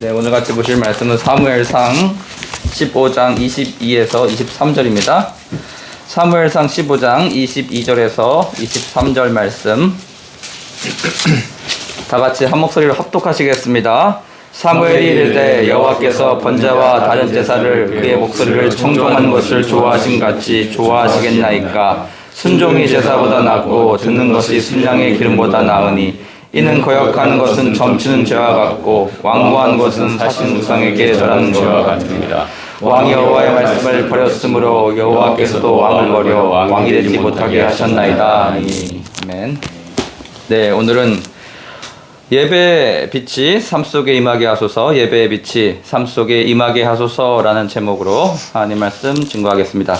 네, 오늘 같이 보실 말씀은 사무엘상 15장 22에서 23절입니다. 사무엘상 15장 22절에서 23절 말씀 다 같이 한 목소리로 합독하시겠습니다. 사무엘이 이르되 여호와께서 번제와 다른 제사를 그의 목소리를 청종하는 것을 좋아하신 같이 좋아하시겠나이까. 순종이 제사보다 낫고 듣는 것이 순양의 기름보다 나으니 이는 거역하는 것은 점치는 죄와 같고 완고한 것은 사신 우상에게 절하는 죄와 같습니다. 왕이 여호와의 말씀을 버렸으므로 여호와께서도 왕을 버려 왕이 되지 못하게 하셨나이다. 아멘. 네, 오늘은 예배의 빛이 삶 속에 임하게 하소서, 예배의 빛이 삶 속에 임하게 하소서라는 제목으로 하나님 말씀 증거하겠습니다.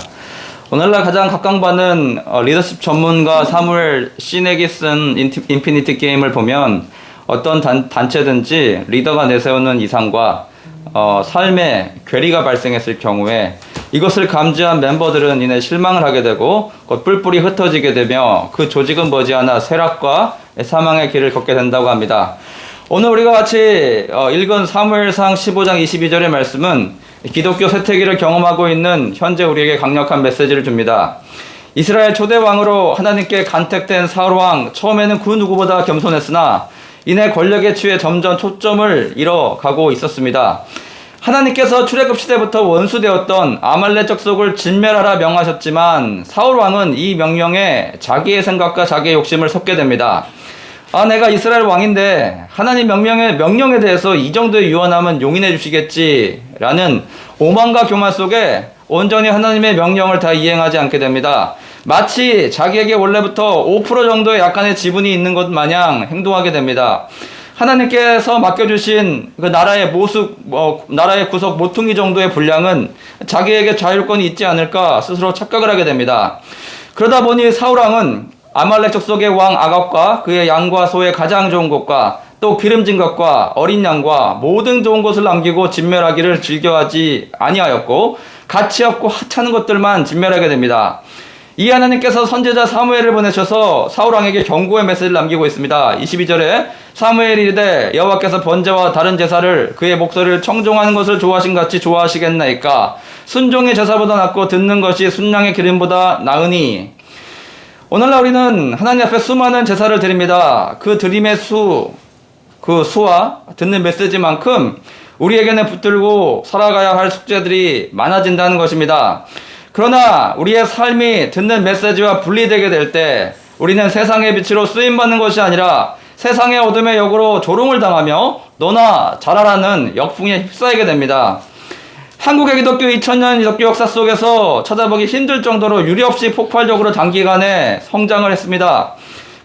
오늘날 가장 각광받는 리더십 전문가 사무엘 시넥이 쓴 인피니티 게임을 보면 어떤 단체든지 리더가 내세우는 이상과 삶의 괴리가 발생했을 경우에 이것을 감지한 멤버들은 이내 실망을 하게 되고 곧 뿔뿔이 흩어지게 되며 그 조직은 머지않아 쇠락과 사망의 길을 걷게 된다고 합니다. 오늘 우리가 같이 읽은 사무엘상 15장 22절의 말씀은 기독교 쇠퇴기를 경험하고 있는 현재 우리에게 강력한 메시지를 줍니다. 이스라엘 초대 왕으로 하나님께 간택된 사울왕, 처음에는 그 누구보다 겸손했으나 이내 권력의 취해 점점 초점을 잃어가고 있었습니다. 하나님께서 출애굽 시대부터 원수되었던 아말렉 족속을 진멸하라 명하셨지만 사울왕은 이 명령에 자기의 생각과 자기의 욕심을 섞게 됩니다. 내가 이스라엘 왕인데 하나님 명령에 대해서 이 정도의 유언하면 용인해 주시겠지 라는 오만과 교만 속에 온전히 하나님의 명령을 다 이행하지 않게 됩니다. 마치 자기에게 원래부터 5% 정도의 약간의 지분이 있는 것 마냥 행동하게 됩니다. 하나님께서 맡겨주신 그 나라의 나라의 구석 모퉁이 정도의 분량은 자기에게 자율권이 있지 않을까 스스로 착각을 하게 됩니다. 그러다 보니 사울왕은 아말렉 족속의 왕 아갑과 그의 양과 소의 가장 좋은 것과 또 기름진 것과 어린 양과 모든 좋은 것을 남기고 진멸하기를 즐겨하지 아니하였고 가치 없고 하찮은 것들만 진멸하게 됩니다. 이 하나님께서 선지자 사무엘을 보내셔서 사울왕에게 경고의 메시지를 남기고 있습니다. 22절에 사무엘이 이르되 여호와께서 번제와 다른 제사를 그의 목소리를 청종하는 것을 좋아하신 같이 좋아하시겠나이까. 순종의 제사보다 낫고 듣는 것이 순양의 기름보다 나으니. 오늘날 우리는 하나님 앞에 수많은 제사를 드립니다. 그 드림의 그 수와 듣는 메시지만큼 우리에게는 붙들고 살아가야 할 숙제들이 많아진다는 것입니다. 그러나 우리의 삶이 듣는 메시지와 분리되게 될 때 우리는 세상의 빛으로 쓰임받는 것이 아니라 세상의 어둠의 역으로 조롱을 당하며 너나 잘하라는 역풍에 휩싸이게 됩니다. 한국의 기독교 2000년 기독교 역사 속에서 찾아보기 힘들 정도로 유례없이 폭발적으로 단기간에 성장을 했습니다.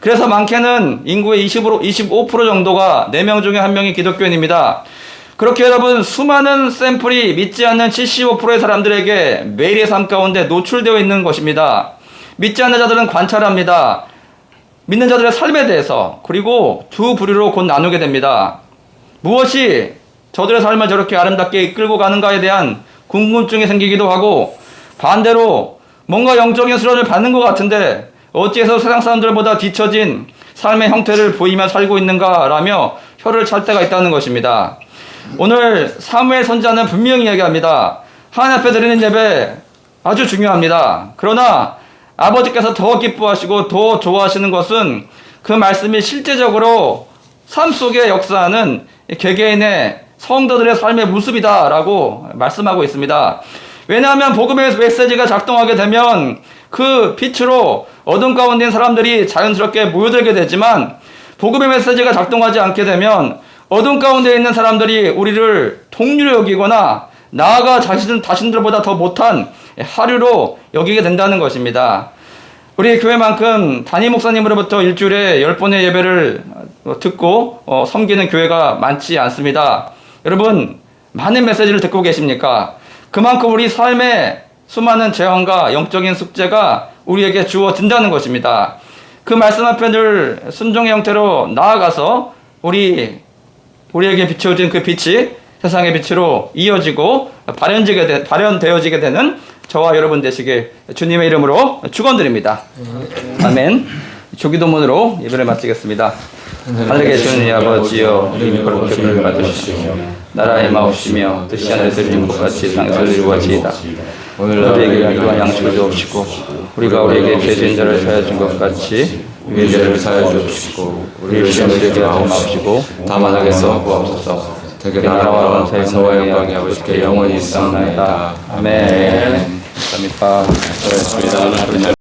그래서 많게는 인구의 25% 정도가 4명 중에 1명이 기독교인입니다. 그렇게 여러분 수많은 샘플이 믿지 않는 75%의 사람들에게 매일의 삶 가운데 노출되어 있는 것입니다. 믿지 않는 자들은 관찰합니다. 믿는 자들의 삶에 대해서 그리고 두 부류로 곧 나누게 됩니다. 무엇이 저들의 삶을 저렇게 아름답게 이끌고 가는가에 대한 궁금증이 생기기도 하고 반대로 뭔가 영적인 수련을 받는 것 같은데 어찌해서 세상 사람들보다 뒤처진 삶의 형태를 보이며 살고 있는가라며 혀를 찰 때가 있다는 것입니다. 오늘 사무엘 선지자는 분명히 이야기합니다. 하나님 앞에 드리는 예배 아주 중요합니다. 그러나 아버지께서 더 기뻐하시고 더 좋아하시는 것은 그 말씀이 실제적으로 삶 속에 역사하는 개개인의 성도들의 삶의 모습이다 라고 말씀하고 있습니다. 왜냐하면 복음의 메시지가 작동하게 되면 그 빛으로 어둠 가운데 있는 사람들이 자연스럽게 모여들게 되지만 복음의 메시지가 작동하지 않게 되면 어둠 가운데 있는 사람들이 우리를 동료로 여기거나 나아가 자신들보다 더 못한 하류로 여기게 된다는 것입니다. 우리 교회만큼 담임 목사님으로부터 일주일에 10번의 예배를 듣고 섬기는 교회가 많지 않습니다. 여러분 많은 메시지를 듣고 계십니까? 그만큼 우리 삶에 수많은 재앙과 영적인 숙제가 우리에게 주어진다는 것입니다. 그 말씀 앞에 늘 순종의 형태로 나아가서 우리에게 비춰진 그 빛이 세상의 빛으로 이어지고 발현되어지게 되는 저와 여러분 되시길 주님의 이름으로 축원드립니다. 아멘. 조기도문으로 예배를 마치겠습니다. 하늘에 계시는 이 아버지여, 이름이 거룩히 여김을 받으시며 나라의 마옵시며 뜻이 하늘에서 이루어진 것 같이 땅에서 이루어지이다. 오늘 우리에게 일용할 양식을 주옵시고 우리가 우리에게 죄 지은 자를 사하여 준 것 같이 우리의 죄를 사하여 주옵시고 우리를 시험에 들게 하지 마옵시고 다만 악에서 구하옵소서. 대개 나라와 권세와 영광이 아버지께 영원히 있사옵나이다. 아멘. 감사합니다. 수고하셨습니다.